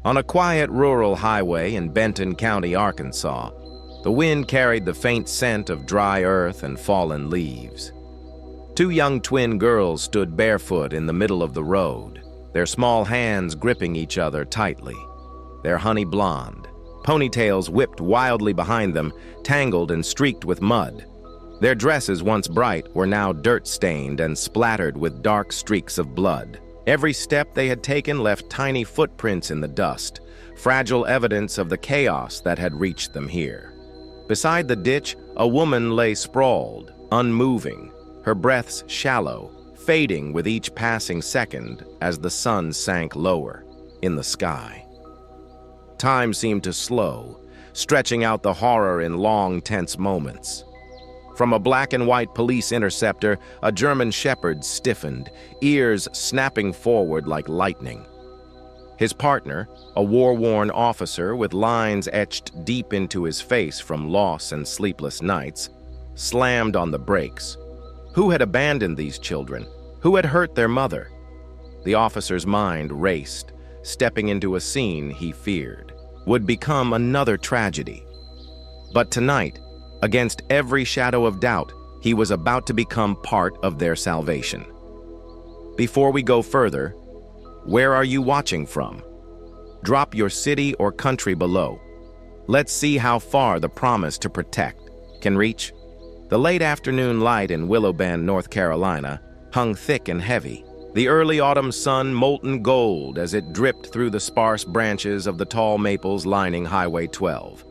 On a quiet rural highway in Benton County, Arkansas, the wind carried the faint scent of dry earth and fallen leaves. Two young twin girls stood barefoot in the middle of the road, their small hands gripping each other tightly. Their honey blonde, ponytails whipped wildly behind them, tangled and streaked with mud. Their dresses, once bright, were now dirt-stained and splattered with dark streaks of blood. Every step they had taken left tiny footprints in the dust, fragile evidence of the chaos that had reached them here. Beside the ditch, a woman lay sprawled, unmoving, her breaths shallow, fading with each passing second as the sun sank lower in the sky. Time seemed to slow, stretching out the horror in long, tense moments. From a black and white police interceptor, a German shepherd stiffened, ears snapping forward like lightning. His partner, a war-worn officer with lines etched deep into his face from loss and sleepless nights, slammed on the brakes. Who had abandoned these children? Who had hurt their mother? The officer's mind raced, stepping into a scene he feared would become another tragedy. But tonight, against every shadow of doubt, he was about to become part of their salvation. Before we go further, where are you watching from? Drop your city or country below. Let's see how far the promise to protect can reach. The late afternoon light in Willow Bend, North Carolina, hung thick and heavy, the early autumn sun molten gold as it dripped through the sparse branches of the tall maples lining Highway 12.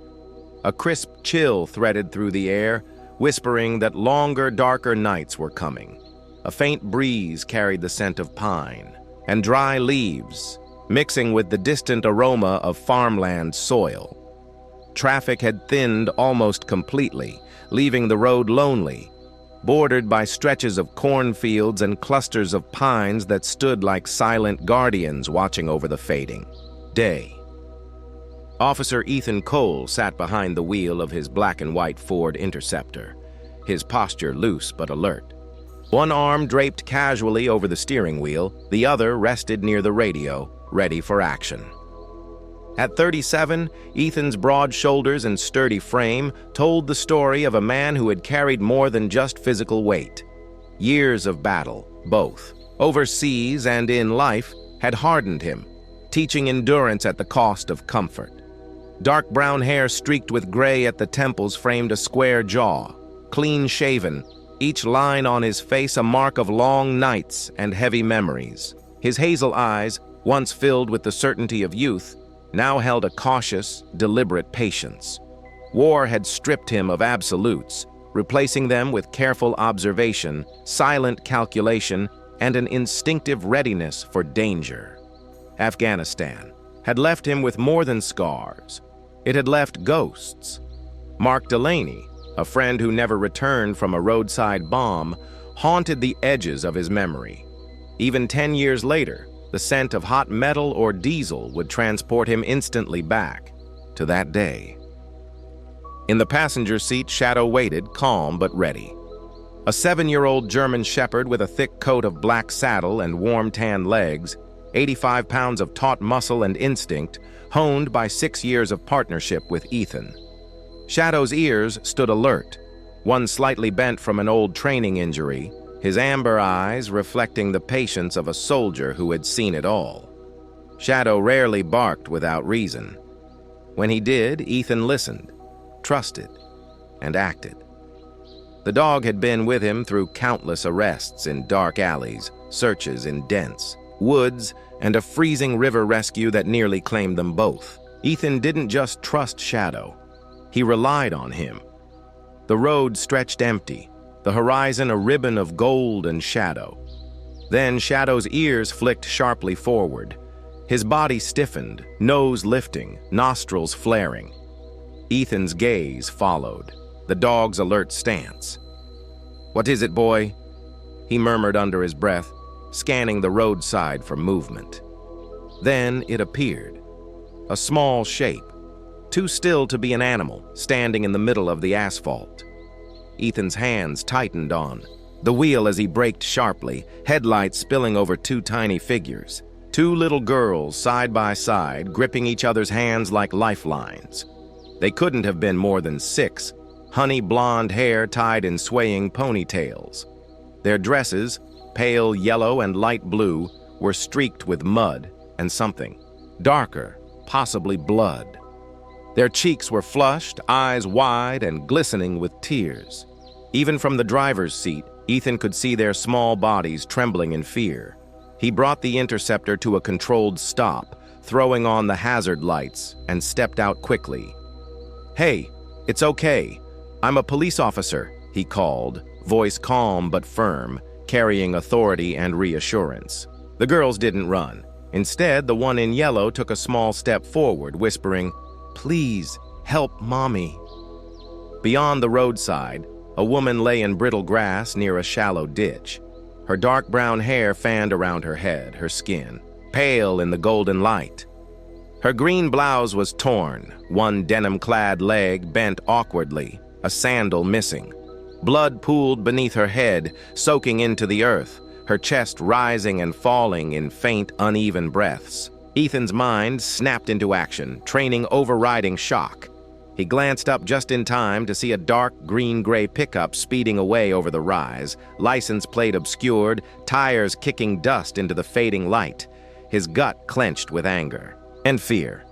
A crisp chill threaded through the air, whispering that longer, darker nights were coming. A faint breeze carried the scent of pine and dry leaves, mixing with the distant aroma of farmland soil. Traffic had thinned almost completely, leaving the road lonely, bordered by stretches of cornfields and clusters of pines that stood like silent guardians watching over the fading day. Officer Ethan Cole sat behind the wheel of his black and white Ford Interceptor, his posture loose but alert. One arm draped casually over the steering wheel, the other rested near the radio, ready for action. At 37, Ethan's broad shoulders and sturdy frame told the story of a man who had carried more than just physical weight. Years of battle, both overseas and in life, had hardened him, teaching endurance at the cost of comfort. Dark brown hair streaked with gray at the temples framed a square jaw, clean-shaven, each line on his face a mark of long nights and heavy memories. His hazel eyes, once filled with the certainty of youth, now held a cautious, deliberate patience. War had stripped him of absolutes, replacing them with careful observation, silent calculation, and an instinctive readiness for danger. Afghanistan had left him with more than scars. It had left ghosts. Mark Delaney, a friend who never returned from a roadside bomb, haunted the edges of his memory. Even 10 years later, the scent of hot metal or diesel would transport him instantly back to that day. In the passenger seat, Shadow waited, calm but ready. A 7-year-old German shepherd with a thick coat of black saddle and warm tan legs, 85 pounds of taut muscle and instinct, honed by 6 years of partnership with Ethan. Shadow's ears stood alert, one slightly bent from an old training injury, his amber eyes reflecting the patience of a soldier who had seen it all. Shadow rarely barked without reason. When he did, Ethan listened, trusted, and acted. The dog had been with him through countless arrests in dark alleys, searches in dense woods, and a freezing river rescue that nearly claimed them both. Ethan didn't just trust Shadow. He relied on him. The road stretched empty, the horizon a ribbon of gold and shadow. Then Shadow's ears flicked sharply forward. His body stiffened, nose lifting, nostrils flaring. Ethan's gaze followed, the dog's alert stance. "What is it, boy?" he murmured under his breath, scanning the roadside for movement. Then it appeared, a small shape, too still to be an animal, standing in the middle of the asphalt. Ethan's hands tightened on the wheel as he braked sharply, headlights spilling over two tiny figures. Two little girls side by side, gripping each other's hands like lifelines. They couldn't have been more than 6, honey blonde hair tied in swaying ponytails. Their dresses, pale yellow and light blue, were streaked with mud and something darker, possibly blood. Their cheeks were flushed, eyes wide and glistening with tears. Even from the driver's seat, Ethan could see their small bodies trembling in fear. He brought the interceptor to a controlled stop, throwing on the hazard lights, and stepped out quickly. "Hey, it's okay. I'm a police officer," he called, voice calm but firm, carrying authority and reassurance. The girls didn't run. Instead, the one in yellow took a small step forward, whispering, "Please, help Mommy." Beyond the roadside, a woman lay in brittle grass near a shallow ditch. Her dark brown hair fanned around her head, her skin pale in the golden light. Her green blouse was torn, one denim-clad leg bent awkwardly, a sandal missing. Blood pooled beneath her head, soaking into the earth, her chest rising and falling in faint, uneven breaths. Ethan's mind snapped into action, training overriding shock. He glanced up just in time to see a dark green-gray pickup speeding away over the rise, license plate obscured, tires kicking dust into the fading light. His gut clenched with anger and fear.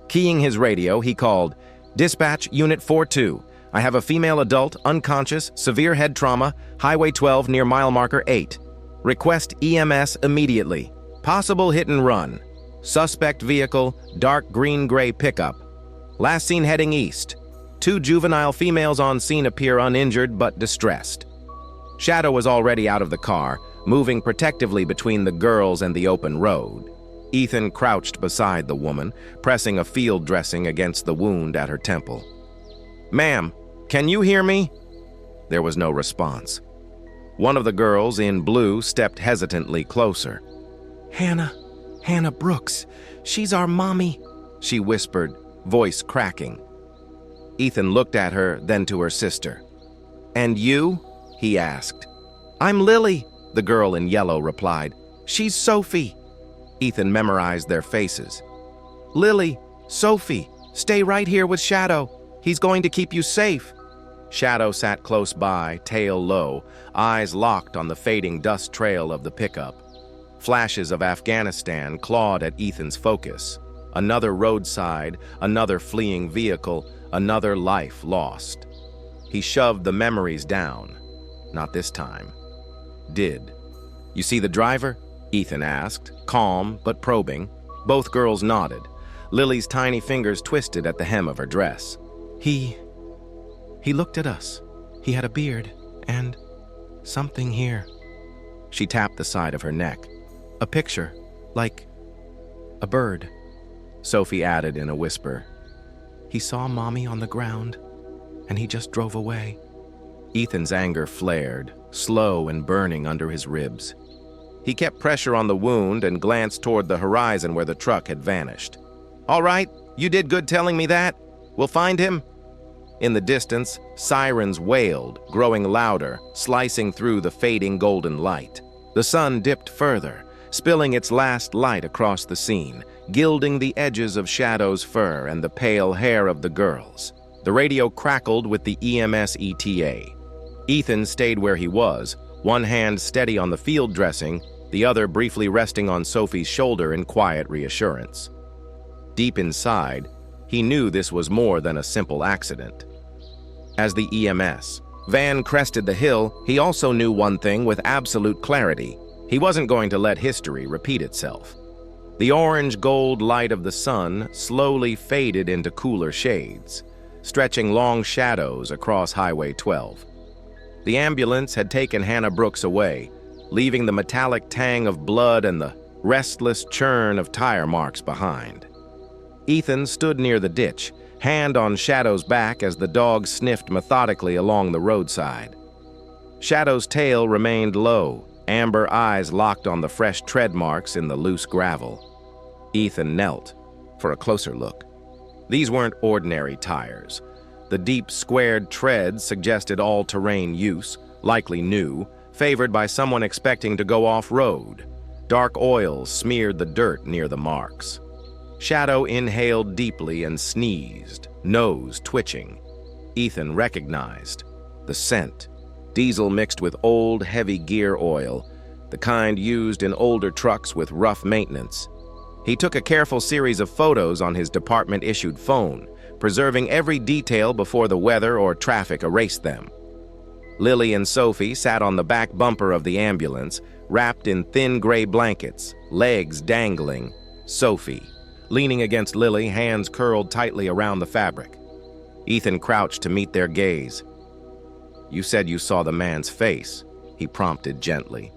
Keying his radio, he called, "Dispatch, Unit 42. I have a female adult, unconscious, severe head trauma, Highway 12 near mile marker 8. Request EMS immediately. Possible hit and run. Suspect vehicle, dark green-gray pickup. Last seen heading east. 2 juvenile females on scene appear uninjured but distressed." Shadow was already out of the car, moving protectively between the girls and the open road. Ethan crouched beside the woman, pressing a field dressing against the wound at her temple. "Ma'am, can you hear me?" There was no response. One of the girls in blue stepped hesitantly closer. Hannah Brooks. She's our mommy," she whispered, voice cracking. Ethan looked at her, then to her sister. "And you?" he asked. "I'm Lily," the girl in yellow replied. "She's Sophie." Ethan memorized their faces. "Lily, Sophie, stay right here with Shadow. He's going to keep you safe." Shadow sat close by, tail low, eyes locked on the fading dust trail of the pickup. Flashes of Afghanistan clawed at Ethan's focus. Another roadside, another fleeing vehicle, another life lost. He shoved the memories down. Not this time. Did. "You see the driver?" Ethan asked, calm but probing. Both girls nodded. Lily's tiny fingers twisted at the hem of her dress. He looked at us. He had a beard and something here." She tapped the side of her neck. "A picture, like a bird," Sophie added in a whisper. "He saw Mommy on the ground, and he just drove away." Ethan's anger flared, slow and burning under his ribs. He kept pressure on the wound and glanced toward the horizon where the truck had vanished. "All right, you did good telling me that. We'll find him." In the distance, sirens wailed, growing louder, slicing through the fading golden light. The sun dipped further, spilling its last light across the scene, gilding the edges of Shadow's fur and the pale hair of the girls. The radio crackled with the EMS ETA. Ethan stayed where he was, one hand steady on the field dressing, the other briefly resting on Sophie's shoulder in quiet reassurance. Deep inside, he knew this was more than a simple accident. As the EMS van crested the hill, he also knew one thing with absolute clarity. He wasn't going to let history repeat itself. The orange-gold light of the sun slowly faded into cooler shades, stretching long shadows across Highway 12. The ambulance had taken Hannah Brooks away, leaving the metallic tang of blood and the restless churn of tire marks behind. Ethan stood near the ditch, hand on Shadow's back as the dog sniffed methodically along the roadside. Shadow's tail remained low, amber eyes locked on the fresh tread marks in the loose gravel. Ethan knelt for a closer look. These weren't ordinary tires. The deep, squared treads suggested all-terrain use, likely new, favored by someone expecting to go off-road. Dark oils smeared the dirt near the marks. Shadow inhaled deeply and sneezed, nose twitching. Ethan recognized the scent. Diesel mixed with old, heavy gear oil, the kind used in older trucks with rough maintenance. He took a careful series of photos on his department-issued phone, preserving every detail before the weather or traffic erased them. Lily and Sophie sat on the back bumper of the ambulance, wrapped in thin gray blankets, legs dangling. Sophie, leaning against Lily, hands curled tightly around the fabric. Ethan crouched to meet their gaze. "You said you saw the man's face," he prompted gently.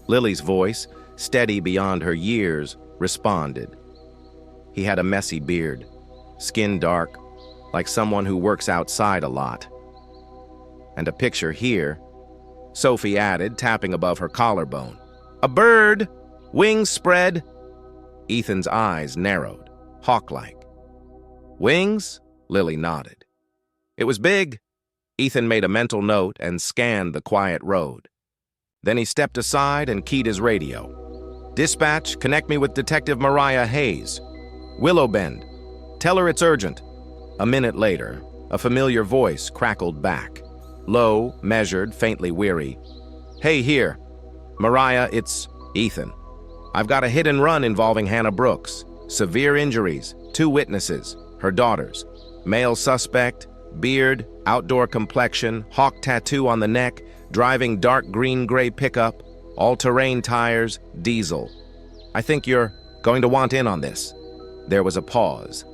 Lily's voice, steady beyond her years, responded. He had a messy beard, skin dark, like someone who works outside a lot. "And a picture here," Sophie added, tapping above her collarbone. "A bird! Wings spread!" Ethan's eyes narrowed, hawk-like. "Wings?" Lily nodded. "It was big." Ethan made a mental note and scanned the quiet road. Then he stepped aside and keyed his radio. "Dispatch, connect me with Detective Mariah Hayes. Willow Bend. Tell her it's urgent." A minute later, a familiar voice crackled back. Low, measured, faintly weary. "Hey, here. Mariah, it's Ethan. I've got a hit and run involving Hannah Brooks. Severe injuries, 2 witnesses, her daughters. Male suspect, beard, outdoor complexion, hawk tattoo on the neck, driving dark green-gray pickup, all-terrain tires, diesel. I think you're going to want in on this." There was a pause.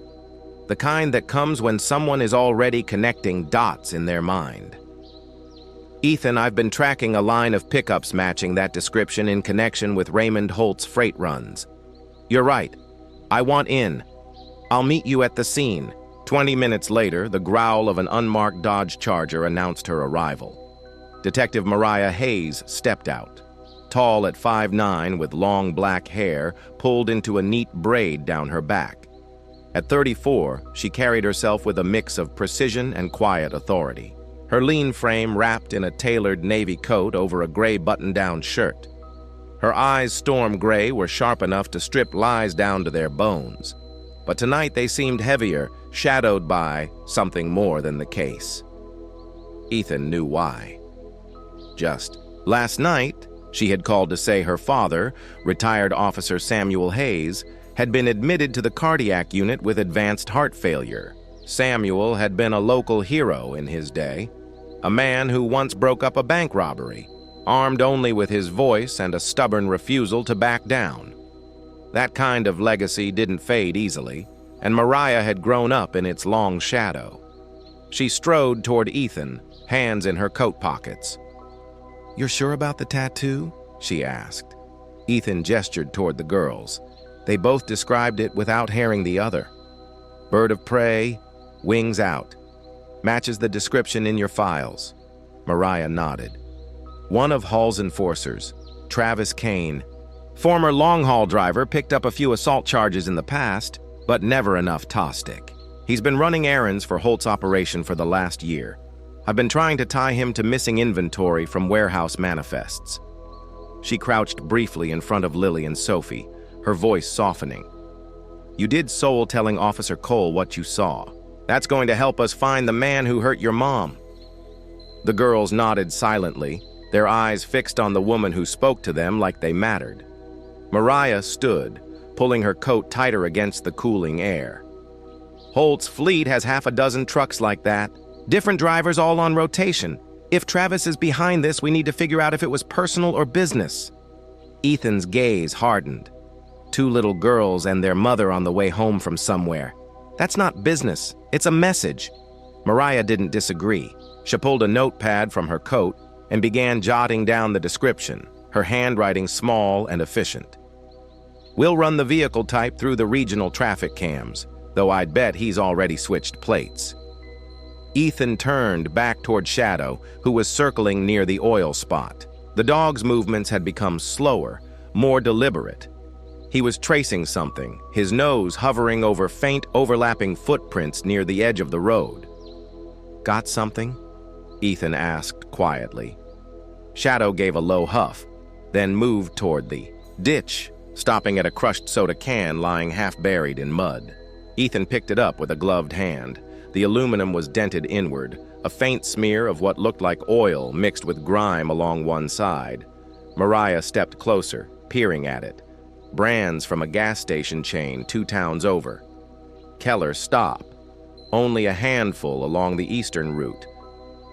The kind that comes when someone is already connecting dots in their mind. "Ethan, I've been tracking a line of pickups matching that description in connection with Raymond Holt's freight runs. You're right. I want in. I'll meet you at the scene." 20 minutes later, the growl of an unmarked Dodge Charger announced her arrival. Detective Mariah Hayes stepped out. Tall at 5'9", with long black hair pulled into a neat braid down her back. At 34, she carried herself with a mix of precision and quiet authority. Her lean frame wrapped in a tailored navy coat over a gray button-down shirt. Her eyes, storm gray, were sharp enough to strip lies down to their bones. But tonight they seemed heavier, shadowed by something more than the case. Ethan knew why. Just last night, she had called to say her father, retired Officer Samuel Hayes, had been admitted to the cardiac unit with advanced heart failure. Samuel had been a local hero in his day, a man who once broke up a bank robbery, armed only with his voice and a stubborn refusal to back down. That kind of legacy didn't fade easily, and Mariah had grown up in its long shadow. She strode toward Ethan, hands in her coat pockets. "You're sure about the tattoo?" she asked. Ethan gestured toward the girls. They both described it without hearing the other. "Bird of prey, wings out. Matches the description in your files." Mariah nodded. "One of Hall's enforcers, Travis Kane. Former long-haul driver, picked up a few assault charges in the past, but never enough Tostic. He's been running errands for Holt's operation for the last year. I've been trying to tie him to missing inventory from warehouse manifests." She crouched briefly in front of Lily and Sophie, her voice softening. "You did soul-telling Officer Cole what you saw. That's going to help us find the man who hurt your mom." The girls nodded silently, their eyes fixed on the woman who spoke to them like they mattered. Mariah stood, pulling her coat tighter against the cooling air. "Holt's fleet has half a dozen trucks like that. Different drivers all on rotation. If Travis is behind this, we need to figure out if it was personal or business." Ethan's gaze hardened. 2 little girls and their mother on the way home from somewhere. That's not business, it's a message. Mariah didn't disagree. She pulled a notepad from her coat and began jotting down the description, her handwriting small and efficient. "We'll run the vehicle type through the regional traffic cams, though I'd bet he's already switched plates." Ethan turned back toward Shadow, who was circling near the oil spot. The dog's movements had become slower, more deliberate. He was tracing something, his nose hovering over faint, overlapping footprints near the edge of the road. "Got something?" Ethan asked quietly. Shadow gave a low huff, then moved toward the Ditch, stopping at a crushed soda can lying half buried in mud. Ethan picked it up with a gloved hand. The aluminum was dented inward, a faint smear of what looked like oil mixed with grime along one side. Mariah stepped closer, peering at it. Brands from a gas station chain 2 towns over. Keller, stop. Only a handful along the eastern route.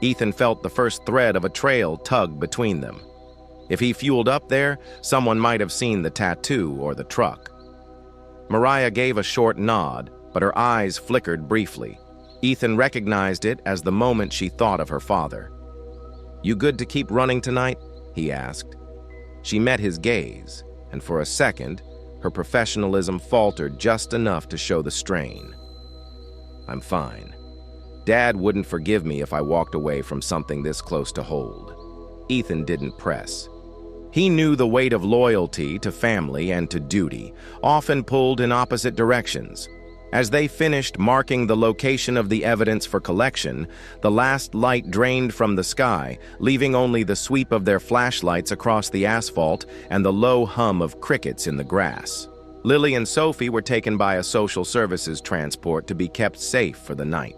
Ethan felt the first thread of a trail tug between them. If he fueled up there, someone might have seen the tattoo or the truck. Mariah gave a short nod, but her eyes flickered briefly. Ethan recognized it as the moment she thought of her father. "You good to keep running tonight?" he asked. She met his gaze, and for a second, her professionalism faltered just enough to show the strain. "I'm fine. Dad wouldn't forgive me if I walked away from something this close to hold." Ethan didn't press. He knew the weight of loyalty to family and to duty, often pulled in opposite directions. As they finished marking the location of the evidence for collection, the last light drained from the sky, leaving only the sweep of their flashlights across the asphalt and the low hum of crickets in the grass. Lily and Sophie were taken by a social services transport to be kept safe for the night.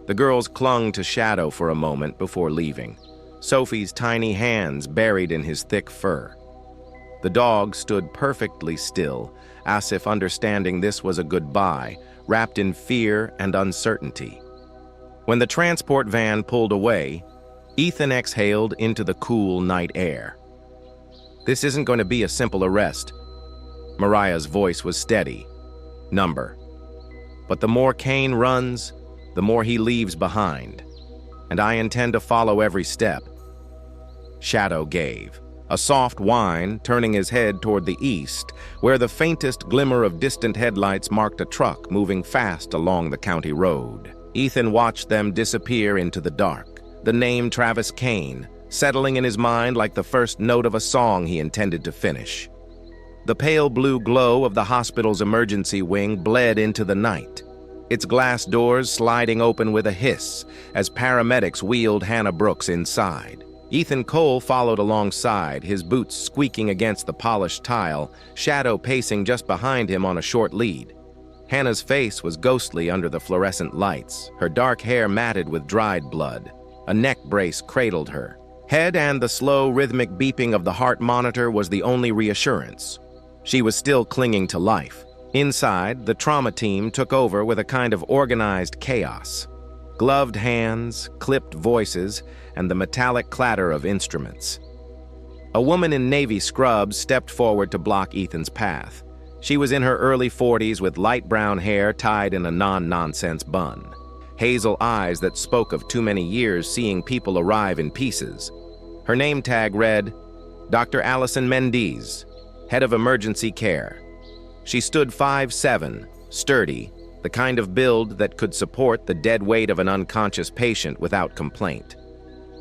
The girls clung to Shadow for a moment before leaving, Sophie's tiny hands buried in his thick fur. The dog stood perfectly still, as if understanding this was a goodbye, wrapped in fear and uncertainty. When the transport van pulled away, Ethan exhaled into the cool night air. "This isn't going to be a simple arrest." Mariah's voice was steady. "Number. But the more Kane runs, the more he leaves behind. And I intend to follow every step." Shadow gave a soft whine, turning his head toward the east, where the faintest glimmer of distant headlights marked a truck moving fast along the county road. Ethan watched them disappear into the dark, the name Travis Kane settling in his mind like the first note of a song he intended to finish. The pale blue glow of the hospital's emergency wing bled into the night, its glass doors sliding open with a hiss as paramedics wheeled Hannah Brooks inside. Ethan Cole followed alongside, his boots squeaking against the polished tile, Shadow pacing just behind him on a short lead. Hannah's face was ghostly under the fluorescent lights, her dark hair matted with dried blood. A neck brace cradled her. Head and the slow, rhythmic beeping of the heart monitor was the only reassurance. She was still clinging to life. Inside, the trauma team took over with a kind of organized chaos. Gloved hands, clipped voices, and the metallic clatter of instruments. A woman in navy scrubs stepped forward to block Ethan's path. She was in her early 40s with light brown hair tied in a non-nonsense bun. Hazel eyes that spoke of too many years seeing people arrive in pieces. Her name tag read, Dr. Allison Mendes, Head of Emergency Care. She stood 5'7", sturdy, the kind of build that could support the dead weight of an unconscious patient without complaint.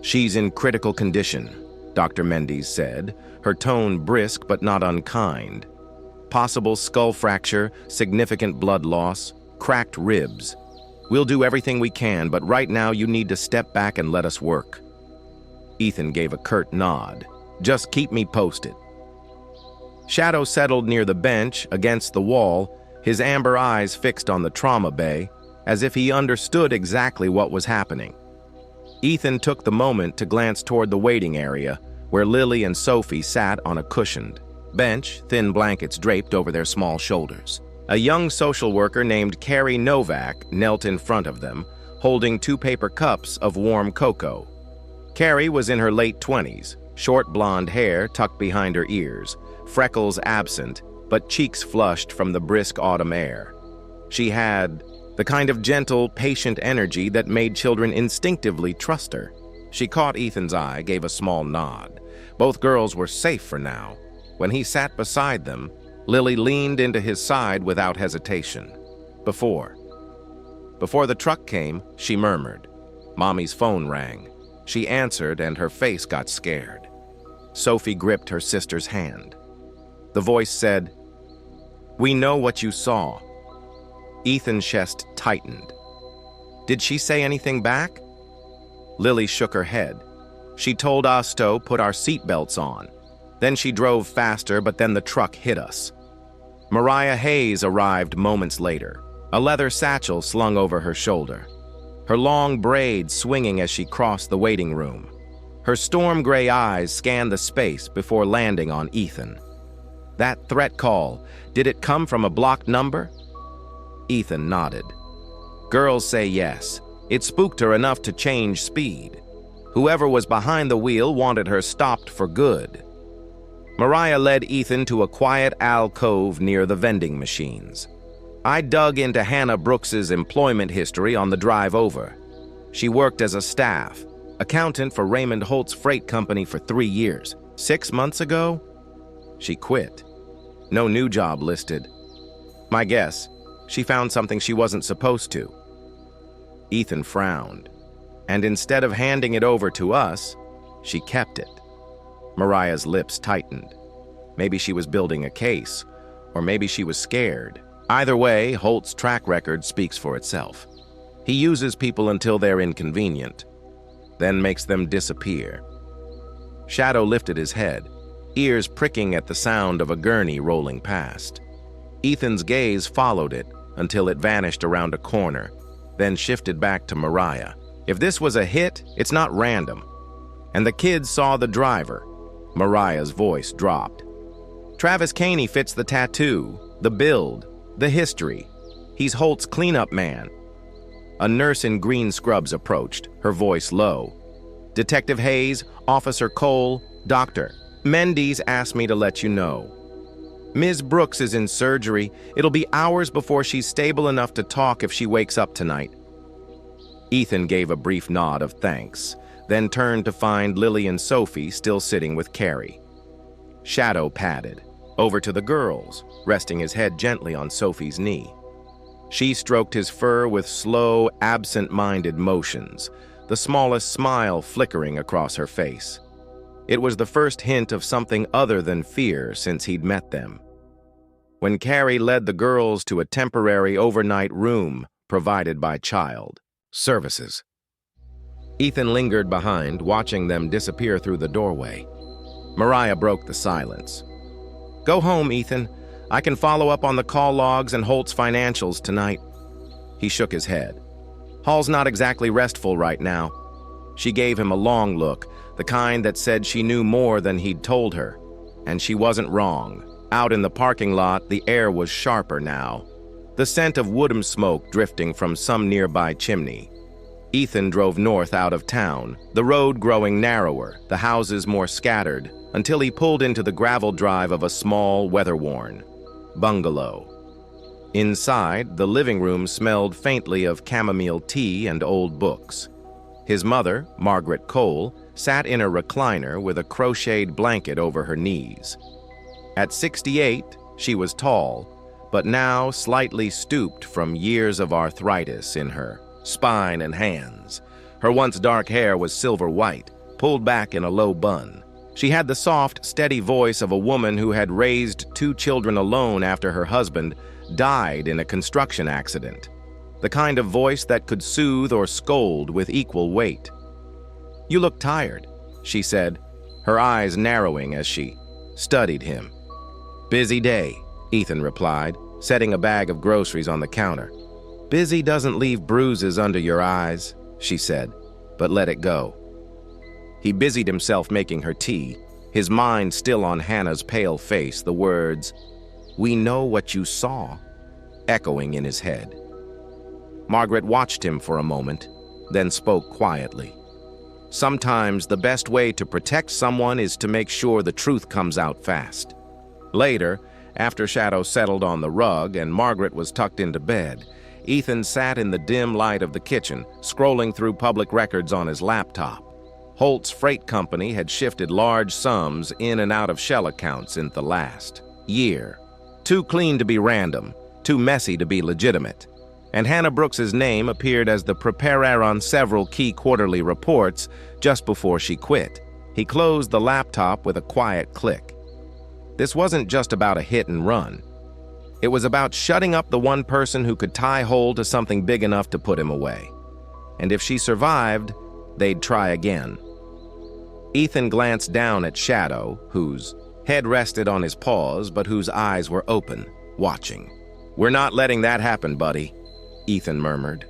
"She's in critical condition," Dr. Mendes said, her tone brisk but not unkind. "Possible skull fracture, significant blood loss, cracked ribs. We'll do everything we can, but right now you need to step back and let us work." Ethan gave a curt nod. "Just keep me posted." Shadow settled near the bench, against the wall, his amber eyes fixed on the trauma bay, as if he understood exactly what was happening. Ethan took the moment to glance toward the waiting area, where Lily and Sophie sat on a cushioned bench, thin blankets draped over their small shoulders. A young social worker named Carrie Novak knelt in front of them, holding 2 paper cups of warm cocoa. Carrie was in her late 20s, short blonde hair tucked behind her ears, freckles absent, but cheeks flushed from the brisk autumn air. She had the kind of gentle, patient energy that made children instinctively trust her. She caught Ethan's eye, gave a small nod. Both girls were safe for now. When he sat beside them, Lily leaned into his side without hesitation. Before the truck came, she murmured. Mommy's phone rang. She answered and her face got scared. Sophie gripped her sister's hand. The voice said, "We know what you saw." Ethan's chest tightened. "Did she say anything back?" Lily shook her head. "She told us to put our seatbelts on." Then she drove faster, but then the truck hit us. Mariah Hayes arrived moments later, a leather satchel slung over her shoulder, her long braids swinging as she crossed the waiting room. Her storm gray eyes scanned the space before landing on Ethan. That threat call, did it come from a blocked number? Ethan nodded. Girls say yes. It spooked her enough to change speed. Whoever was behind the wheel wanted her stopped for good. Mariah led Ethan to a quiet alcove near the vending machines. I dug into Hannah Brooks's employment history on the drive over. She worked as a staff accountant for Raymond Holt's freight company for 3 years. 6 months ago, she quit. No new job listed. My guess, she found something she wasn't supposed to. Ethan frowned, and instead of handing it over to us, she kept it. Mariah's lips tightened. Maybe she was building a case, or maybe she was scared. Either way, Holt's track record speaks for itself. He uses people until they're inconvenient, then makes them disappear. Shadow lifted his head, ears pricking at the sound of a gurney rolling past. Ethan's gaze followed it until it vanished around a corner, then shifted back to Mariah. If this was a hit, it's not random. And the kids saw the driver. Mariah's voice dropped. Travis Caney fits the tattoo, the build, the history. He's Holt's cleanup man. A nurse in green scrubs approached, her voice low. Detective Hayes, Officer Cole, Doctor, Mendes asked me to let you know. Ms. Brooks is in surgery. It'll be hours before she's stable enough to talk if she wakes up tonight. Ethan gave a brief nod of thanks, then turned to find Lily and Sophie still sitting with Carrie. Shadow padded over to the girls, resting his head gently on Sophie's knee. She stroked his fur with slow, absent-minded motions, the smallest smile flickering across her face. It was the first hint of something other than fear since he'd met them. When Carrie led the girls to a temporary overnight room provided by Child Services, Ethan lingered behind, watching them disappear through the doorway. Mariah broke the silence. Go home, Ethan. I can follow up on the call logs and Holt's financials tonight. He shook his head. Hall's not exactly restful right now. She gave him a long look, the kind that said she knew more than he'd told her. And she wasn't wrong. Out in the parking lot, the air was sharper now, the scent of woodham smoke drifting from some nearby chimney. Ethan drove north out of town, the road growing narrower, the houses more scattered, until he pulled into the gravel drive of a small, weather-worn bungalow. Inside, the living room smelled faintly of chamomile tea and old books. His mother, Margaret Cole, sat in a recliner with a crocheted blanket over her knees. At 68, she was tall, but now slightly stooped from years of arthritis in her spine and hands. Her once dark hair was silver white, pulled back in a low bun. She had the soft, steady voice of a woman who had raised 2 children alone after her husband died in a construction accident. The kind of voice that could soothe or scold with equal weight. You look tired, she said, her eyes narrowing as she studied him. Busy day, Ethan replied, setting a bag of groceries on the counter. Busy doesn't leave bruises under your eyes, she said, but let it go. He busied himself making her tea, his mind still on Hannah's pale face, the words, "We know what you saw," echoing in his head. Margaret watched him for a moment, then spoke quietly. Sometimes the best way to protect someone is to make sure the truth comes out fast. Later, after Shadow settled on the rug and Margaret was tucked into bed, Ethan sat in the dim light of the kitchen, scrolling through public records on his laptop. Holt's freight company had shifted large sums in and out of shell accounts in the last year. Too clean to be random, too messy to be legitimate. And Hannah Brooks's name appeared as the preparer on several key quarterly reports just before she quit. He closed the laptop with a quiet click. This wasn't just about a hit and run. It was about shutting up the one person who could tie hold to something big enough to put him away. And if she survived, they'd try again. Ethan glanced down at Shadow, whose Head rested on his paws, but whose eyes were open, watching. "We're not letting that happen, buddy," Ethan murmured.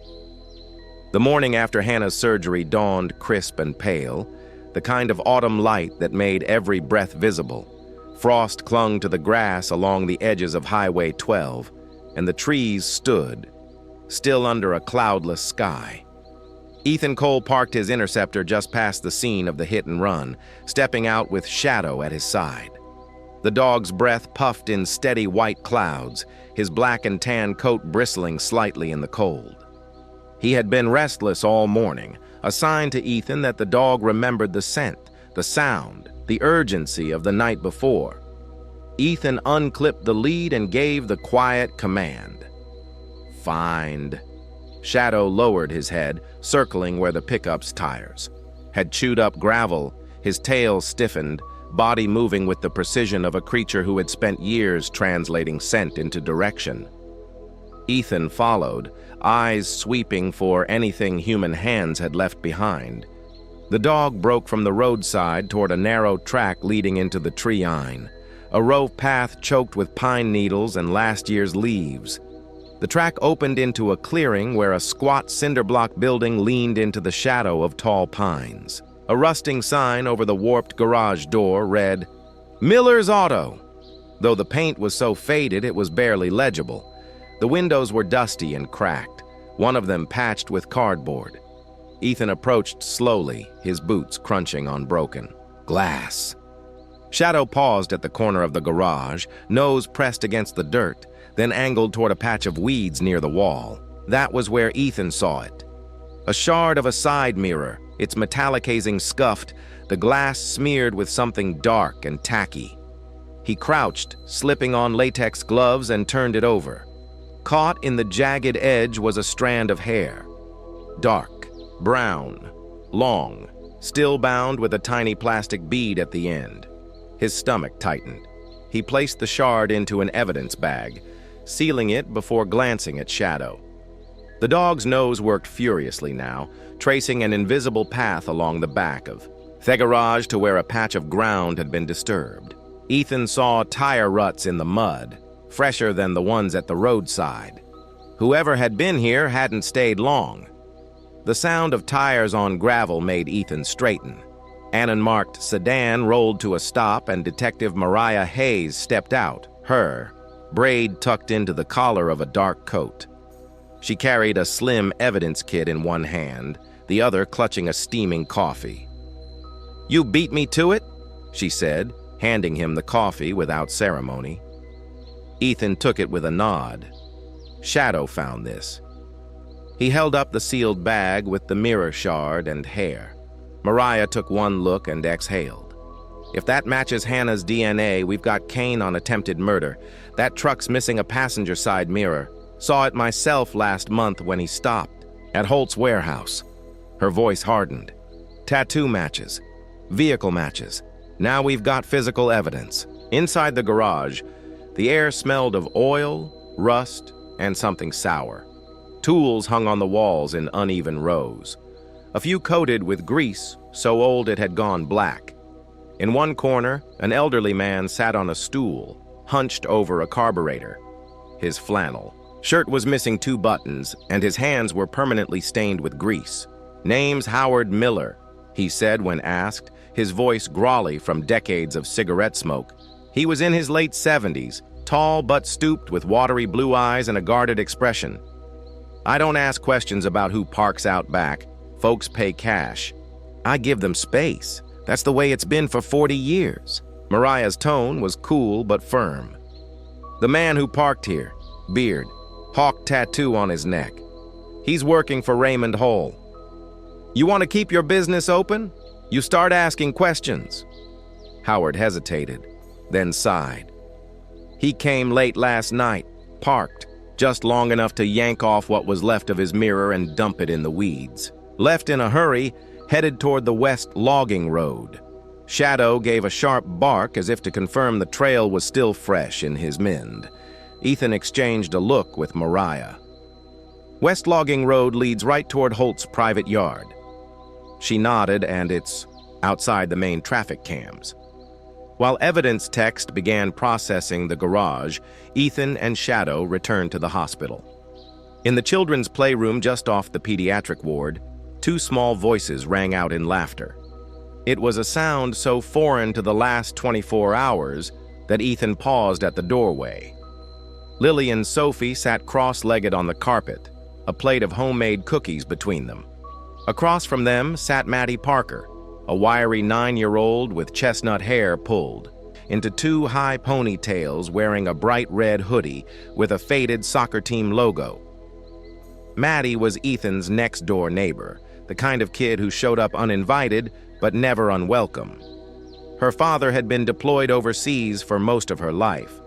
The morning after Hannah's surgery dawned crisp and pale, the kind of autumn light that made every breath visible. Frost clung to the grass along the edges of Highway 12, and the trees stood, still under a cloudless sky. Ethan Cole parked his Interceptor just past the scene of the hit and run, stepping out with Shadow at his side. The dog's breath puffed in steady white clouds, his black and tan coat bristling slightly in the cold. He had been restless all morning, a sign to Ethan that the dog remembered the scent, the sound, the urgency of the night before. Ethan unclipped the lead and gave the quiet command. "Find." Shadow lowered his head, circling where the pickup's tires had chewed up gravel, his tail stiffened, body moving with the precision of a creature who had spent years translating scent into direction. Ethan followed, eyes sweeping for anything human hands had left behind. The dog broke from the roadside toward a narrow track leading into the tree-line, a row path choked with pine needles and last year's leaves. The track opened into a clearing where a squat cinder-block building leaned into the shadow of tall pines. A rusting sign over the warped garage door read, "Miller's Auto." Though the paint was so faded it was barely legible. The windows were dusty and cracked, one of them patched with cardboard. Ethan approached slowly, his boots crunching on broken glass. Shadow paused at the corner of the garage, nose pressed against the dirt, then angled toward a patch of weeds near the wall. That was where Ethan saw it. A shard of a side mirror, its metallic casing scuffed, the glass smeared with something dark and tacky. He crouched, slipping on latex gloves, and turned it over. Caught in the jagged edge was a strand of hair. Dark, brown, long, still bound with a tiny plastic bead at the end. His stomach tightened. He placed the shard into an evidence bag, sealing it before glancing at Shadow. The dog's nose worked furiously now, tracing an invisible path along the back of the garage to where a patch of ground had been disturbed. Ethan saw tire ruts in the mud, fresher than the ones at the roadside. Whoever had been here hadn't stayed long. The sound of tires on gravel made Ethan straighten. An unmarked sedan rolled to a stop and Detective Mariah Hayes stepped out, her braid tucked into the collar of a dark coat. She carried a slim evidence kit in one hand, the other clutching a steaming coffee. "You beat me to it?" she said, handing him the coffee without ceremony. Ethan took it with a nod. Shadow found this. He held up the sealed bag with the mirror shard and hair. Mariah took one look and exhaled. "If that matches Hannah's DNA, we've got Kane on attempted murder. That truck's missing a passenger side mirror. Saw it myself last month when he stopped at Holt's warehouse." Her voice hardened. "Tattoo matches. Vehicle matches. Now we've got physical evidence." Inside the garage, the air smelled of oil, rust, and something sour. Tools hung on the walls in uneven rows. A few coated with grease, so old it had gone black. In one corner, an elderly man sat on a stool, hunched over a carburetor. His flannel shirt was missing 2 buttons, and his hands were permanently stained with grease. "Name's Howard Miller," he said when asked, his voice growly from decades of cigarette smoke. He was in his late 70s, tall but stooped with watery blue eyes and a guarded expression. "I don't ask questions about who parks out back. Folks pay cash. I give them space. That's the way it's been for 40 years. Mariah's tone was cool but firm. "The man who parked here, beard, hawk tattoo on his neck. He's working for Raymond Hole. You want to keep your business open? You start asking questions." Howard hesitated, then sighed. "He came late last night, parked, just long enough to yank off what was left of his mirror and dump it in the weeds. Left in a hurry, headed toward the west logging road." Shadow gave a sharp bark as if to confirm the trail was still fresh in his mind. Ethan exchanged a look with Mariah. "West Logging Road leads right toward Holt's private yard." She nodded, and it's outside the main traffic cams. While evidence text began processing the garage, Ethan and Shadow returned to the hospital. In the children's playroom just off the pediatric ward, two small voices rang out in laughter. It was a sound so foreign to the last 24 hours that Ethan paused at the doorway. Lily and Sophie sat cross-legged on the carpet, a plate of homemade cookies between them. Across from them sat Maddie Parker, a wiry 9-year-old with chestnut hair pulled into two high ponytails, wearing a bright red hoodie with a faded soccer team logo. Maddie was Ethan's next-door neighbor, the kind of kid who showed up uninvited but never unwelcome. Her father had been deployed overseas for most of her life,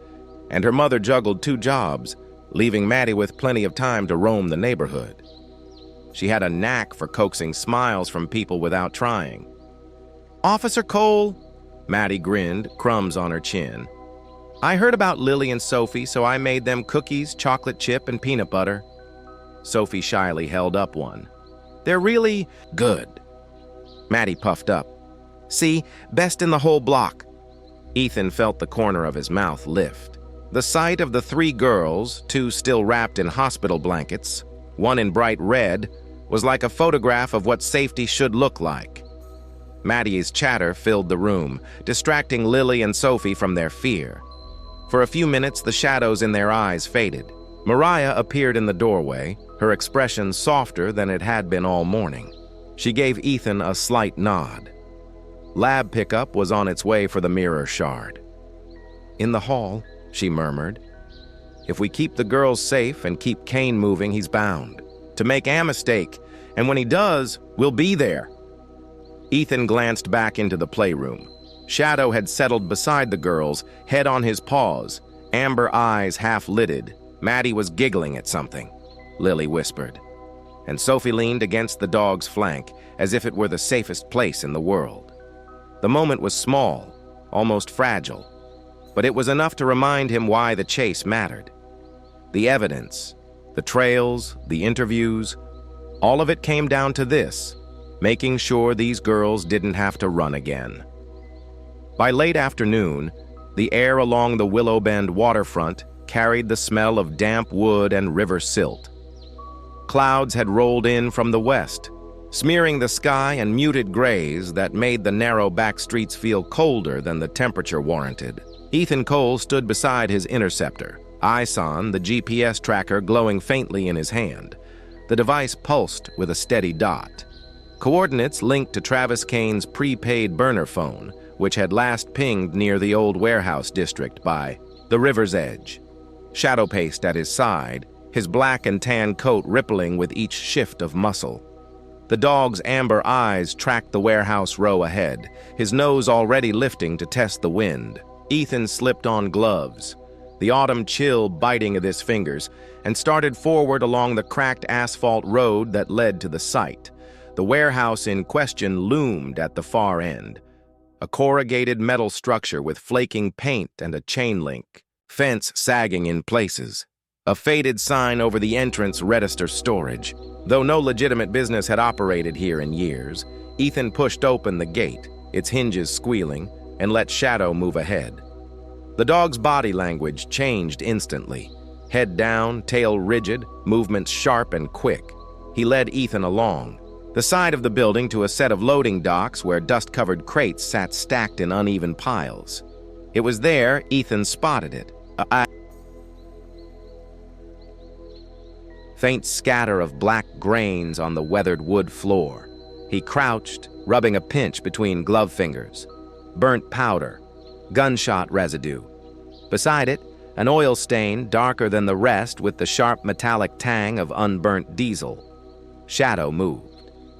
and her mother juggled 2 jobs, leaving Maddie with plenty of time to roam the neighborhood. She had a knack for coaxing smiles from people without trying. "Officer Cole," Maddie grinned, crumbs on her chin. "I heard about Lily and Sophie, so I made them cookies, chocolate chip, and peanut butter." Sophie shyly held up one. "They're really good." Maddie puffed up. "See, best in the whole block." Ethan felt the corner of his mouth lift. The sight of the 3 girls, 2 still wrapped in hospital blankets, one in bright red, was like a photograph of what safety should look like. Maddie's chatter filled the room, distracting Lily and Sophie from their fear. For a few minutes, the shadows in their eyes faded. Mariah appeared in the doorway, her expression softer than it had been all morning. She gave Ethan a slight nod. Lab pickup was on its way for the mirror shard. "In the hall," she murmured. "If we keep the girls safe and keep Kane moving, he's bound to make a mistake, and when he does, we'll be there." Ethan glanced back into the playroom. Shadow had settled beside the girls, head on his paws, amber eyes half-lidded. Maddie was giggling at something, Lily whispered, and Sophie leaned against the dog's flank as if it were the safest place in the world. The moment was small, almost fragile, but it was enough to remind him why the chase mattered. The evidence, the trails, the interviews, all of it came down to this: making sure these girls didn't have to run again. By late afternoon, the air along the Willow Bend waterfront carried the smell of damp wood and river silt. Clouds had rolled in from the west, smearing the sky in muted grays that made the narrow back streets feel colder than the temperature warranted. Ethan Cole stood beside his interceptor, ISON, the GPS tracker glowing faintly in his hand. The device pulsed with a steady dot. Coordinates linked to Travis Kane's prepaid burner phone, which had last pinged near the old warehouse district by the river's edge. Shadow paced at his side, his black and tan coat rippling with each shift of muscle. The dog's amber eyes tracked the warehouse row ahead, his nose already lifting to test the wind. Ethan slipped on gloves, the autumn chill biting at his fingers, and started forward along the cracked asphalt road that led to the site. The warehouse in question loomed at the far end, a corrugated metal structure with flaking paint and a chain link, fence sagging in places. A faded sign over the entrance registered storage. Though no legitimate business had operated here in years, Ethan pushed open the gate, its hinges squealing, and let Shadow move ahead. The dog's body language changed instantly. Head down, tail rigid, movements sharp and quick. He led Ethan along, the side of the building to a set of loading docks where dust-covered crates sat stacked in uneven piles. It was there Ethan spotted it. A faint scatter of black grains on the weathered wood floor. He crouched, rubbing a pinch between glove fingers. Burnt powder, gunshot residue. Beside it, an oil stain darker than the rest with the sharp metallic tang of unburnt diesel. Shadow moved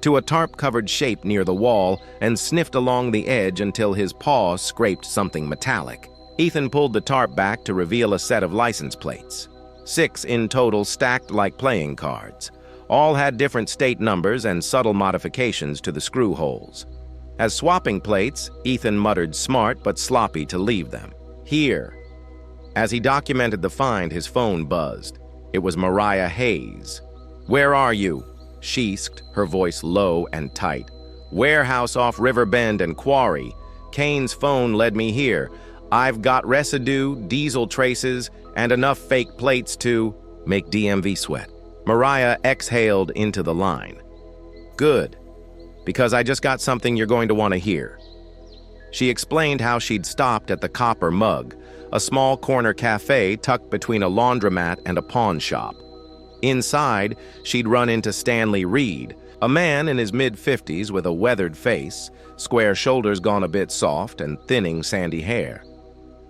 to a tarp-covered shape near the wall and sniffed along the edge until his paw scraped something metallic. Ethan pulled the tarp back to reveal a set of license plates. 6 in total, stacked like playing cards. All had different state numbers and subtle modifications to the screw holes. As swapping plates, Ethan muttered smart but sloppy to leave them. "Here." As he documented the find, his phone buzzed. It was Mariah Hayes. "Where are you?" She asked, her voice low and tight. "Warehouse off River Bend and Quarry. Kane's phone led me here. I've got residue, diesel traces, and enough fake plates to make DMV sweat. Mariah exhaled into the line. Good, because I just got something you're going to want to hear. She explained how she'd stopped at the Copper Mug, a small corner cafe tucked between a laundromat and a pawn shop. Inside, she'd run into Stanley Reed, a man in his mid-50s with a weathered face, square shoulders gone a bit soft, and thinning sandy hair.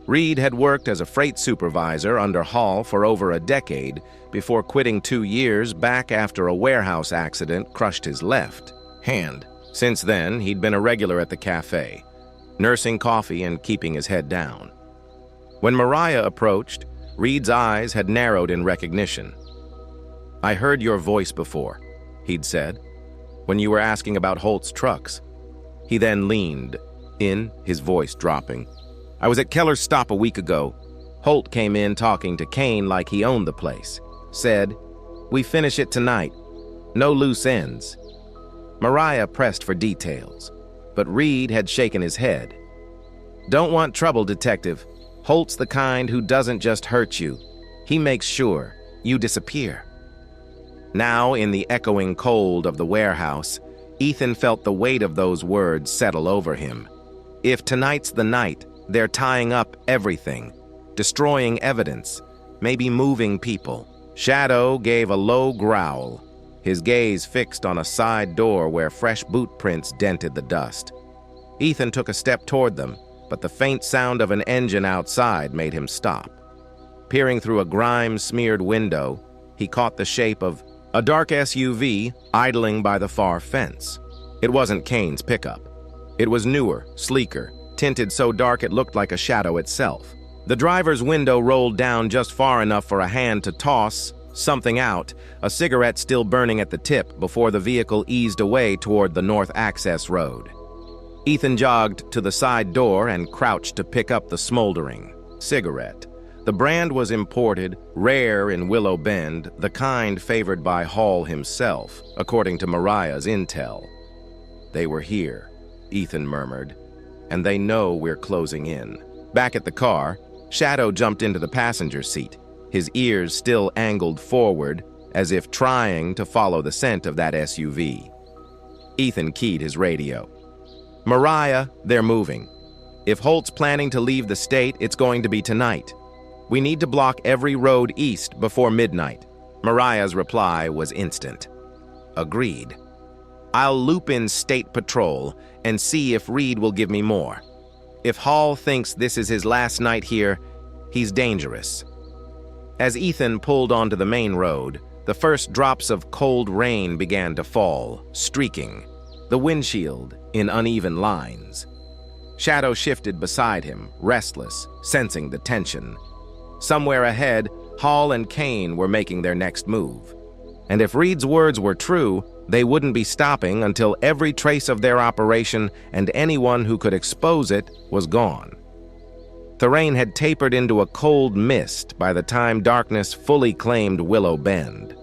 Reed had worked as a freight supervisor under Hall for over a decade before quitting 2 years back after a warehouse accident crushed his left hand. Since then, he'd been a regular at the cafe, nursing coffee and keeping his head down. When Mariah approached, Reed's eyes had narrowed in recognition. "I heard your voice before," he'd said, "when you were asking about Holt's trucks." He then leaned in, his voice dropping. "I was at Keller's stop a week ago. Holt came in talking to Kane like he owned the place. Said, 'We finish it tonight. No loose ends.'" Mariah pressed for details, but Reed had shaken his head. "Don't want trouble, Detective. Holt's the kind who doesn't just hurt you. He makes sure you disappear." Now, in the echoing cold of the warehouse, Ethan felt the weight of those words settle over him. If tonight's the night, they're tying up everything, destroying evidence, maybe moving people. Shadow gave a low growl, his gaze fixed on a side door where fresh boot prints dented the dust. Ethan took a step toward them, but the faint sound of an engine outside made him stop. Peering through a grime-smeared window, he caught the shape of a dark SUV idling by the far fence. It wasn't Kane's pickup. It was newer, sleeker, tinted so dark it looked like a shadow itself. The driver's window rolled down just far enough for a hand to toss something out, a cigarette still burning at the tip before the vehicle eased away toward the north access road. Ethan jogged to the side door and crouched to pick up the smoldering cigarette. The brand was imported, rare in Willow Bend, the kind favored by Hall himself, according to Mariah's intel. "They were here," Ethan murmured, "and they know we're closing in." Back at the car, Shadow jumped into the passenger seat, his ears still angled forward, as if trying to follow the scent of that SUV. Ethan keyed his radio. "Mariah, they're moving. If Holt's planning to leave the state, it's going to be tonight. We need to block every road east before midnight." Mariah's reply was instant. "Agreed. I'll loop in State Patrol and see if Reed will give me more. If Hall thinks this is his last night here, he's dangerous." As Ethan pulled onto the main road, the first drops of cold rain began to fall, streaking the windshield in uneven lines. Shadow shifted beside him, restless, sensing the tension. Somewhere ahead, Hall and Kane were making their next move. And if Reed's words were true, they wouldn't be stopping until every trace of their operation and anyone who could expose it was gone. The rain had tapered into a cold mist by the time darkness fully claimed Willow Bend.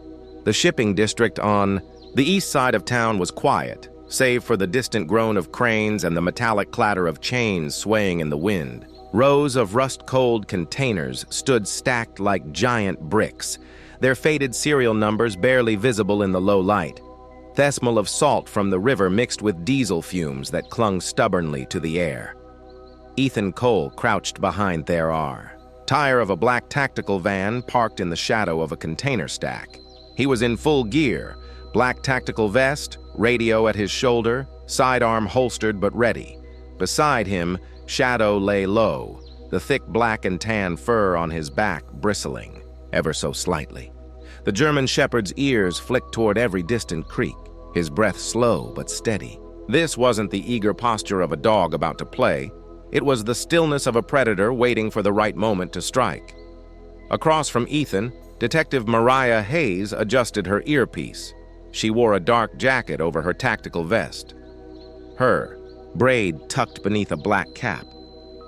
The shipping district on the east side of town was quiet, save for the distant groan of cranes and the metallic clatter of chains swaying in the wind. Rows of rust-cold containers stood stacked like giant bricks, their faded serial numbers barely visible in the low light. The smell of salt from the river mixed with diesel fumes that clung stubbornly to the air. Ethan Cole crouched behind their tire of a black tactical van parked in the shadow of a container stack. He was in full gear, black tactical vest, radio at his shoulder, sidearm holstered but ready. Beside him, Shadow lay low, the thick black and tan fur on his back bristling, ever so slightly. The German shepherd's ears flicked toward every distant creak, his breath slow but steady. This wasn't the eager posture of a dog about to play. It was the stillness of a predator waiting for the right moment to strike. Across from Ethan, Detective Mariah Hayes adjusted her earpiece. She wore a dark jacket over her tactical vest. Her braid tucked beneath a black cap.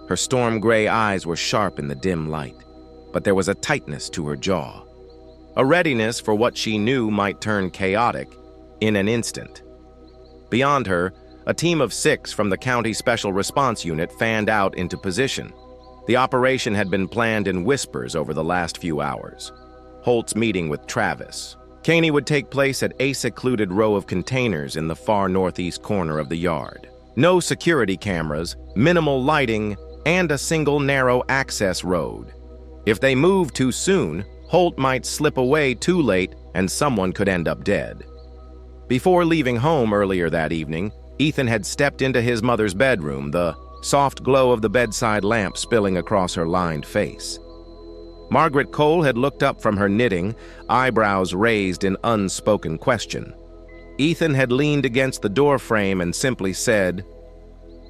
Her storm gray eyes were sharp in the dim light, but there was a tightness to her jaw. A readiness for what she knew might turn chaotic in an instant. Beyond her, A team of 6 from the County Special Response Unit fanned out into position. The operation had been planned in whispers over the last few hours. Holt's meeting with Travis. Caney would take place at a secluded row of containers in the far northeast corner of the yard. No security cameras, minimal lighting, and a single narrow access road. If they moved too soon, Holt might slip away too late and someone could end up dead. Before leaving home earlier that evening, Ethan had stepped into his mother's bedroom, the soft glow of the bedside lamp spilling across her lined face. Margaret Cole had looked up from her knitting, eyebrows raised in unspoken question. Ethan had leaned against the doorframe and simply said,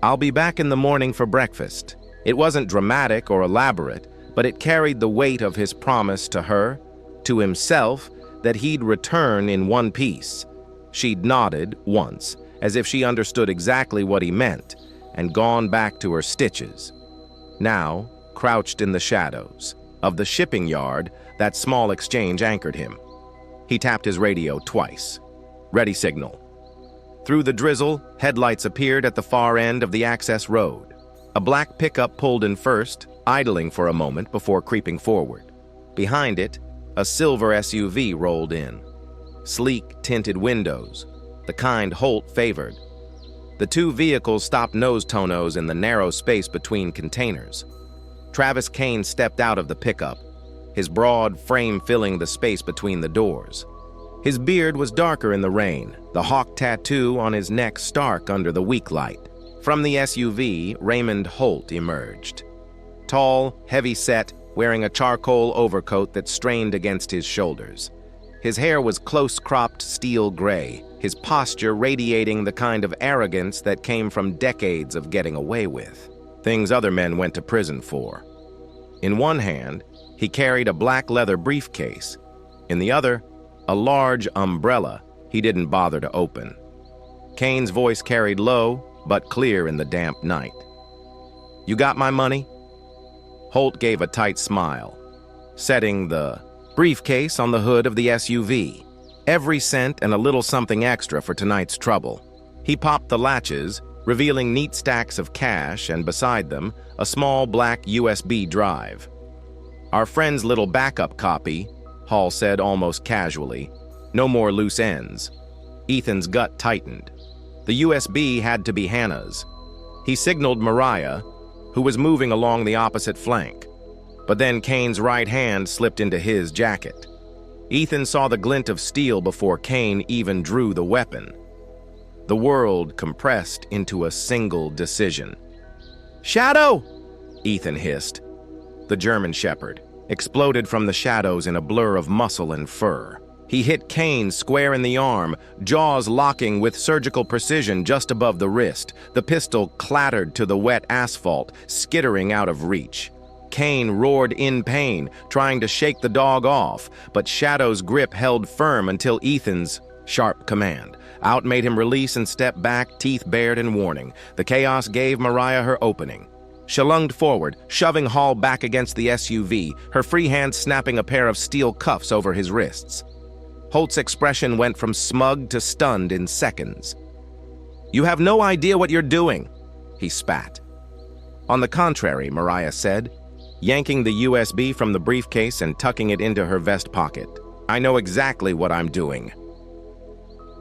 "I'll be back in the morning for breakfast." It wasn't dramatic or elaborate, but it carried the weight of his promise to her, to himself, that he'd return in one piece. She'd nodded once, as if she understood exactly what he meant, and gone back to her stitches. Now, crouched in the shadows of the shipping yard, that small exchange anchored him. He tapped his radio twice. Ready signal. Through the drizzle, headlights appeared at the far end of the access road. A black pickup pulled in first, idling for a moment before creeping forward. Behind it, a silver SUV rolled in. Sleek, tinted windows, the kind Holt favored. The two vehicles stopped nose-to-nose in the narrow space between containers. Travis Kane stepped out of the pickup, his broad frame filling the space between the doors. His beard was darker in the rain, the hawk tattoo on his neck stark under the weak light. From the SUV, Raymond Holt emerged. Tall, heavy-set, wearing a charcoal overcoat that strained against his shoulders. His hair was close-cropped steel gray, his posture radiating the kind of arrogance that came from decades of getting away with. Things other men went to prison for. In one hand, he carried a black leather briefcase. In the other, a large umbrella he didn't bother to open. Kane's voice carried low, but clear in the damp night. "You got my money?" Holt gave a tight smile, setting the briefcase on the hood of the SUV. Every cent and a little something extra for tonight's trouble. He popped the latches, revealing neat stacks of cash, and beside them, a small black USB drive. "Our friend's little backup copy," Hall said almost casually. "No more loose ends." Ethan's gut tightened. The USB had to be Hannah's. He signaled Mariah, who was moving along the opposite flank. But then Kane's right hand slipped into his jacket. Ethan saw the glint of steel before Kane even drew the weapon. The world compressed into a single decision. "Shadow!" Ethan hissed. The German Shepherd exploded from the shadows in a blur of muscle and fur. He hit Kane square in the arm, jaws locking with surgical precision just above the wrist. The pistol clattered to the wet asphalt, skittering out of reach. Kane roared in pain, trying to shake the dog off, but Shadow's grip held firm until Ethan's sharp command outmade him release and step back, teeth bared in warning. The chaos gave Mariah her opening. She lunged forward, shoving Hall back against the SUV, her free hand snapping a pair of steel cuffs over his wrists. Holt's expression went from smug to stunned in seconds. "You have no idea what you're doing," he spat. "On the contrary," Mariah said, yanking the USB from the briefcase and tucking it into her vest pocket. "I know exactly what I'm doing."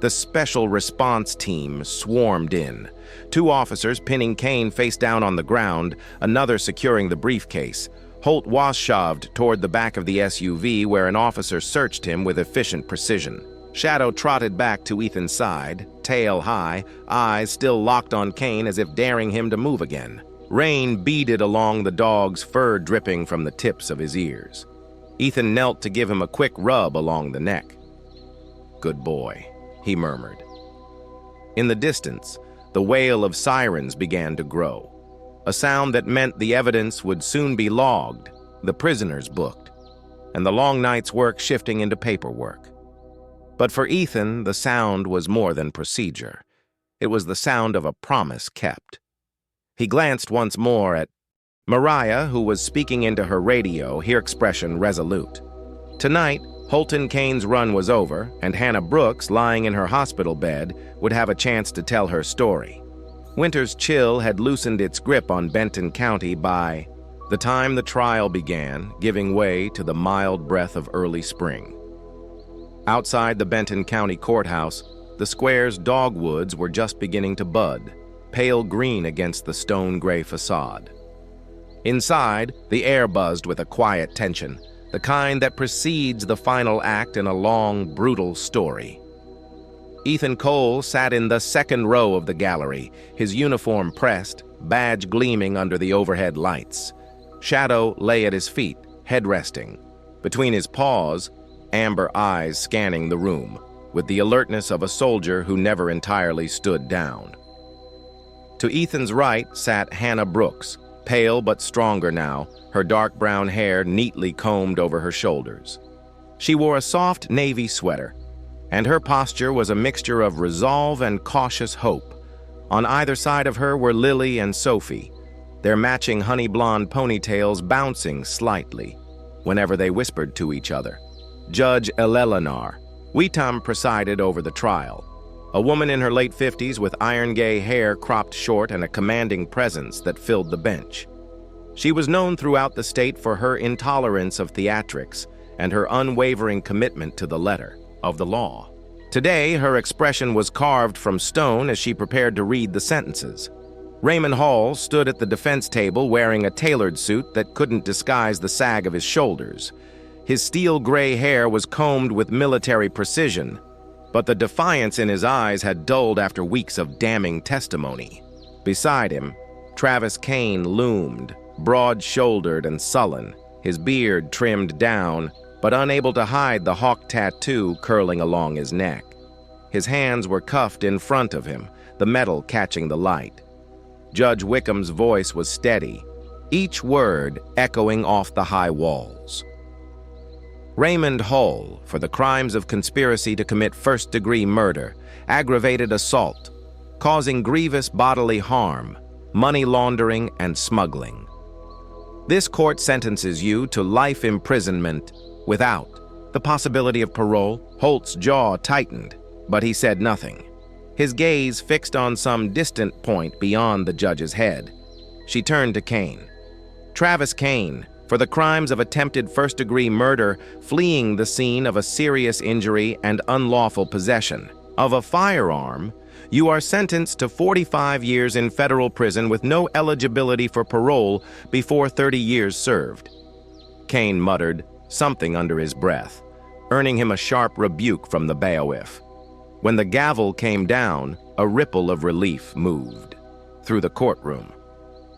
The special response team swarmed in, 2 officers pinning Kane face down on the ground, another securing the briefcase. Holt was-shoved toward the back of the SUV where an officer searched him with efficient precision. Shadow trotted back to Ethan's side, tail high, eyes still locked on Kane as if daring him to move again. Rain beaded along the dog's fur dripping from the tips of his ears. Ethan knelt to give him a quick rub along the neck. "Good boy," he murmured. In the distance, the wail of sirens began to grow, a sound that meant the evidence would soon be logged, the prisoners booked, and the long night's work shifting into paperwork. But for Ethan, the sound was more than procedure. It was the sound of a promise kept. He glanced once more at Mariah, who was speaking into her radio, her expression resolute. Tonight, Holton Kane's run was over, and Hannah Brooks, lying in her hospital bed, would have a chance to tell her story. Winter's chill had loosened its grip on Benton County by the time the trial began, giving way to the mild breath of early spring. Outside the Benton County Courthouse, the square's dogwoods were just beginning to bud, pale green against the stone-gray facade. Inside, the air buzzed with a quiet tension, the kind that precedes the final act in a long, brutal story. Ethan Cole sat in the second row of the gallery, his uniform pressed, badge gleaming under the overhead lights. Shadow lay at his feet, head resting. Between his paws, amber eyes scanning the room, with the alertness of a soldier who never entirely stood down. To Ethan's right sat Hannah Brooks, pale but stronger now, her dark brown hair neatly combed over her shoulders. She wore a soft navy sweater, and her posture was a mixture of resolve and cautious hope. On either side of her were Lily and Sophie, their matching honey blonde ponytails bouncing slightly whenever they whispered to each other. Judge Eleanor Wheatham presided over the trial, a woman in her late 50s with iron-gray hair cropped short and a commanding presence that filled the bench. She was known throughout the state for her intolerance of theatrics and her unwavering commitment to the letter of the law. Today, her expression was carved from stone as she prepared to read the sentences. Raymond Hall stood at the defense table wearing a tailored suit that couldn't disguise the sag of his shoulders. His steel-gray hair was combed with military precision, but the defiance in his eyes had dulled after weeks of damning testimony. Beside him, Travis Kane loomed, broad-shouldered and sullen, his beard trimmed down, but unable to hide the hawk tattoo curling along his neck. His hands were cuffed in front of him, the metal catching the light. Judge Wickham's voice was steady, each word echoing off the high walls. Raymond Hull, for the crimes of conspiracy to commit first-degree murder, aggravated assault, causing grievous bodily harm, money laundering, and smuggling. This court sentences you to life imprisonment without the possibility of parole. Holt's jaw tightened, but he said nothing, his gaze fixed on some distant point beyond the judge's head. She turned to Kane. Travis Kane, for the crimes of attempted first-degree murder, fleeing the scene of a serious injury and unlawful possession of a firearm, you are sentenced to 45 years in federal prison with no eligibility for parole before 30 years served. Kane muttered something under his breath, earning him a sharp rebuke from the bailiff. When the gavel came down, a ripple of relief moved through the courtroom.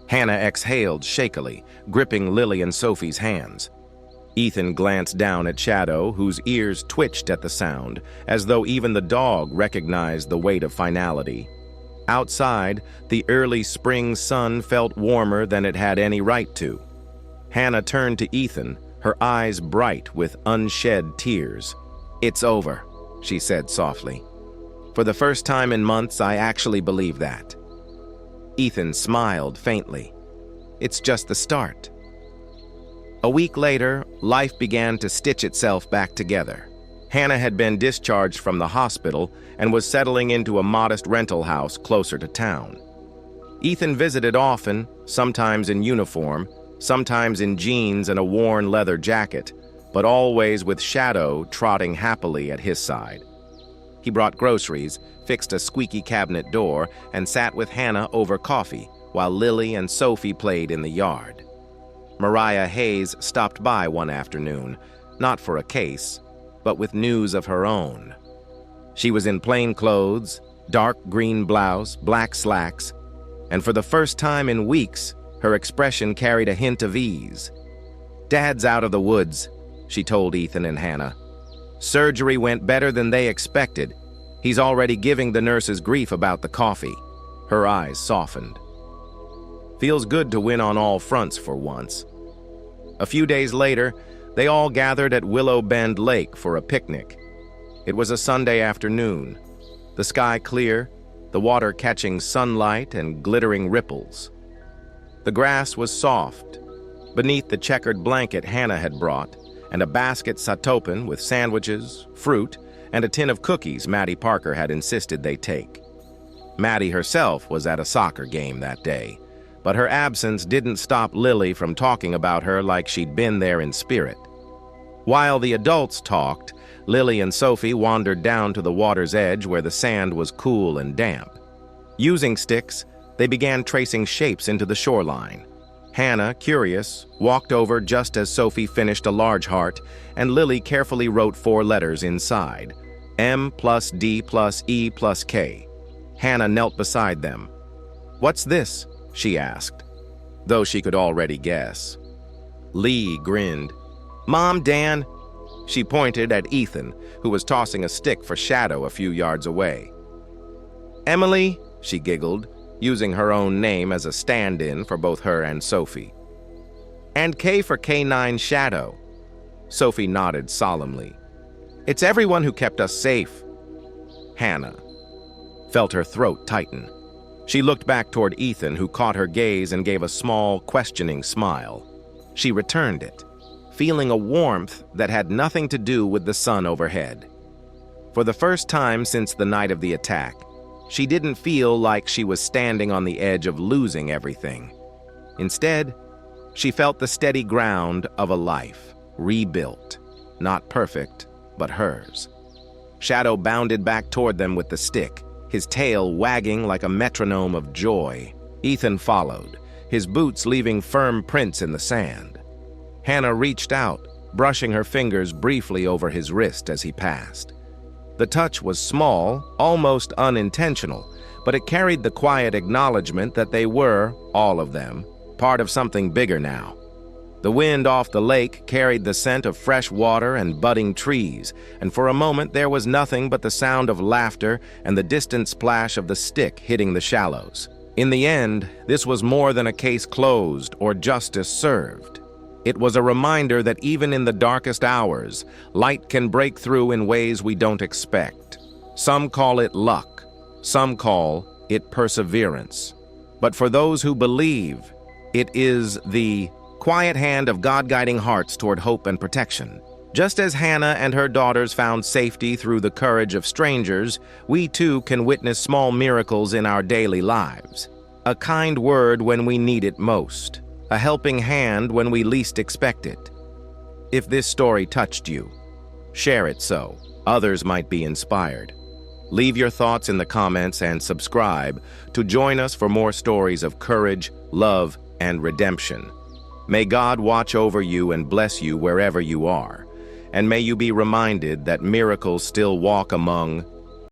Hannah exhaled shakily, gripping Lily and Sophie's hands. Ethan glanced down at Shadow, whose ears twitched at the sound, as though even the dog recognized the weight of finality. Outside, the early spring sun felt warmer than it had any right to. Hannah turned to Ethan, her eyes bright with unshed tears. "It's over," she said softly. "For the first time in months, I actually believe that." Ethan smiled faintly. "It's just the start." A week later, life began to stitch itself back together. Hannah had been discharged from the hospital and was settling into a modest rental house closer to town. Ethan visited often, sometimes in uniform, sometimes in jeans and a worn leather jacket, but always with Shadow trotting happily at his side. He brought groceries, fixed a squeaky cabinet door, and sat with Hannah over coffee, while Lily and Sophie played in the yard. Mariah Hayes stopped by one afternoon, not for a case, but with news of her own. She was in plain clothes, dark green blouse, black slacks, and for the first time in weeks, her expression carried a hint of ease. "Dad's out of the woods," she told Ethan and Hannah. "Surgery went better than they expected. He's already giving the nurses grief about the coffee." Her eyes softened. "Feels good to win on all fronts for once." A few days later, they all gathered at Willow Bend Lake for a picnic. It was a Sunday afternoon, the sky clear, the water catching sunlight and glittering ripples. The grass was soft, beneath the checkered blanket Hannah had brought, and a basket sat open with sandwiches, fruit, and a tin of cookies Maddie Parker had insisted they take. Maddie herself was at a soccer game that day, but her absence didn't stop Lily from talking about her like she'd been there in spirit. While the adults talked, Lily and Sophie wandered down to the water's edge where the sand was cool and damp. Using sticks, they began tracing shapes into the shoreline. Hannah, curious, walked over just as Sophie finished a large heart, and Lily carefully wrote 4 letters inside: M plus D plus E plus K. Hannah knelt beside them. "What's this?" she asked, though she could already guess. Lee grinned. "Mom, Dan." She pointed at Ethan, who was tossing a stick for Shadow a few yards away. "Emily," she giggled, using her own name as a stand-in for both her and Sophie. "And K for K9 Shadow." Sophie nodded solemnly. "It's everyone who kept us safe." Hannah felt her throat tighten. She looked back toward Ethan, who caught her gaze and gave a small, questioning smile. She returned it, feeling a warmth that had nothing to do with the sun overhead. For the first time since the night of the attack, she didn't feel like she was standing on the edge of losing everything. Instead, she felt the steady ground of a life, rebuilt, not perfect, but hers. Shadow bounded back toward them with the stick, his tail wagging like a metronome of joy. Ethan followed, his boots leaving firm prints in the sand. Hannah reached out, brushing her fingers briefly over his wrist as he passed. The touch was small, almost unintentional, but it carried the quiet acknowledgement that they were, all of them, part of something bigger now. The wind off the lake carried the scent of fresh water and budding trees, and for a moment there was nothing but the sound of laughter and the distant splash of the stick hitting the shallows. In the end, this was more than a case closed or justice served. It was a reminder that even in the darkest hours, light can break through in ways we don't expect. Some call it luck, some call it perseverance. But for those who believe, it is the quiet hand of God guiding hearts toward hope and protection. Just as Hannah and her daughters found safety through the courage of strangers, we too can witness small miracles in our daily lives. A kind word when we need it most. A helping hand when we least expect it. If this story touched you, share it so others might be inspired. Leave your thoughts in the comments and subscribe to join us for more stories of courage, love, and redemption. May God watch over you and bless you wherever you are, and may you be reminded that miracles still walk among